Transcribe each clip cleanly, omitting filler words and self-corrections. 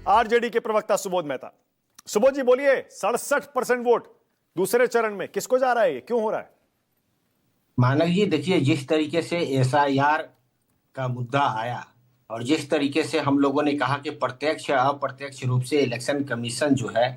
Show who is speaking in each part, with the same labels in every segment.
Speaker 1: RJD के प्रवक्ता सुबोध मेहता। सुबोध जी बोलिए, 67% वोट दूसरे चरण में किसको जा रहा है, ये क्यों हो रहा है?
Speaker 2: मानक जी देखिए, जिस तरीके से एसआईआर का मुद्दा आया और जिस तरीके से हम लोगों ने कहा कि प्रत्यक्ष या अप्रत्यक्ष रूप से इलेक्शन कमीशन जो है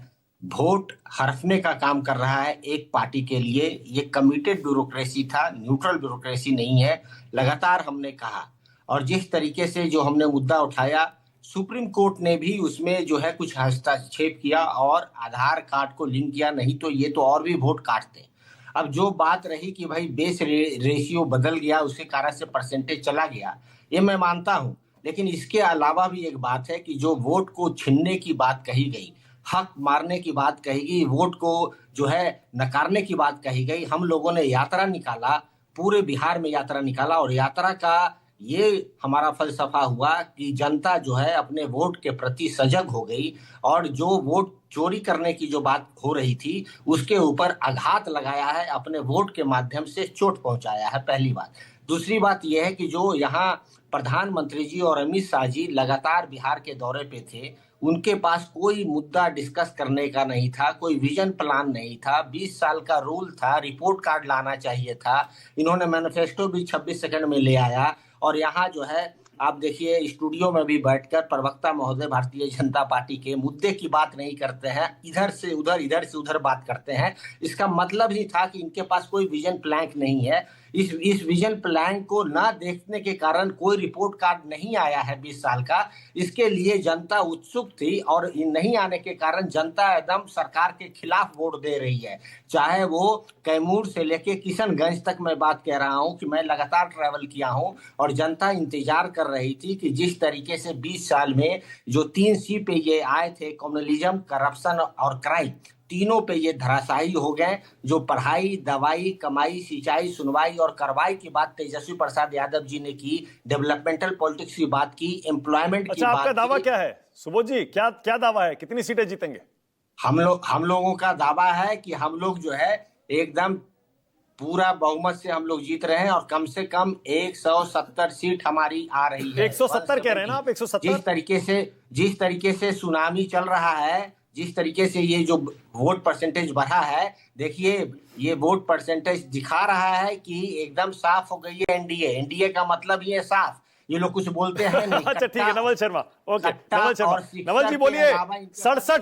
Speaker 2: वोट हड़पने का काम कर रहा है एक पार्टी के लिए, ये कमिटेड ब्यूरोक्रेसी था, न्यूट्रल ब्यूरोक्रेसी नहीं है, लगातार हमने कहा। और जिस तरीके से जो हमने मुद्दा उठाया, सुप्रीम कोर्ट ने भी उसमें जो है कुछ हस्तक्षेप किया और आधार कार्ड को लिंक किया, नहीं तो ये तो और भी वोट काटते। अब जो बात रही कि भाई बेस रेशियो बदल गया, उसके कारण से परसेंटेज चला गया, ये मैं मानता हूं। लेकिन इसके अलावा भी एक बात है कि जो वोट को छीनने की बात कही गई, हक मारने की बात कही गई, वोट को जो है नकारने की बात कही गई। हम लोगों ने यात्रा निकाला, पूरे बिहार में यात्रा निकाला और यात्रा का ये हमारा फलसफा हुआ कि जनता जो है अपने वोट के प्रति सजग हो गई और जो वोट चोरी करने की जो बात हो रही थी उसके ऊपर आघात लगाया है, अपने वोट के माध्यम से चोट पहुंचाया है, पहली बात। दूसरी बात यह है कि जो यहाँ प्रधानमंत्री जी और अमित शाह जी लगातार बिहार के दौरे पे थे, उनके पास कोई मुद्दा डिस्कस करने का नहीं था, कोई विजन प्लान नहीं था। 20 साल का रूल था, रिपोर्ट कार्ड लाना चाहिए था, इन्होंने मैनिफेस्टो भी 26 सेकंड में ले आया। और यहाँ जो है आप देखिए, स्टूडियो में भी बैठकर प्रवक्ता महोदय भारतीय जनता पार्टी के मुद्दे की बात नहीं करते हैं, इधर से उधर बात करते हैं। इसका मतलब ही था कि इनके पास कोई विजन प्लान नहीं है। इस विजन प्लान को ना देखने के कारण कोई रिपोर्ट कार्ड नहीं आया है 20 साल का। इसके लिए जनता उत्सुक थी और नहीं आने के कारण जनता एकदम सरकार के खिलाफ वोट दे रही है। चाहे वो कैमूर से लेके किशनगंज तक मैं बात कह रहा हूं कि मैं लगातार ट्रैवल किया हूं और जनता इंतजार कर रही थी कि जिस तरीके से 20 साल में जो 3C पे ये आए थे, कम्युनलिज्म, करप्शन और क्राइम, तीनों पे ये धराशायी हो गए। जो पढ़ाई, दवाई, कमाई, सिंचाई, सुनवाई और कार्रवाई की बात तेजस्वी प्रसाद यादव जी ने की, डेवलपमेंटल पॉलिटिक्स की बात की, एम्प्लॉयमेंट की
Speaker 1: अच्छा,
Speaker 2: बात
Speaker 1: आपका दावा
Speaker 2: की।
Speaker 1: क्या है सुबोध जी? क्या क्या दावा है, कितनी सीटें जीतेंगे?
Speaker 2: हम लोगों का दावा है कि हम लोग जो है एकदम पूरा बहुमत से हम लोग जीत रहे हैं और कम से कम 170 सीट हमारी आ रही है।
Speaker 1: 170 कह रहे हैं ना आप? 170?
Speaker 2: जिस तरीके से सुनामी चल रहा है, जिस तरीके से ये जो वोट परसेंटेज बढ़ा है, देखिए ये वोट परसेंटेज दिखा रहा है कि एकदम साफ हो गई है एनडीए। एनडीए का मतलब ये साफ, ये लोग कुछ बोलते हैं नहीं।
Speaker 1: अच्छा ठीक है, नवल शर्मा। ओके,
Speaker 2: कट्टा
Speaker 1: नवल शर्मा।
Speaker 2: और शिक्षा
Speaker 1: नवल जी
Speaker 2: के
Speaker 1: बोलिए,
Speaker 2: अलावा इनके पास
Speaker 1: 67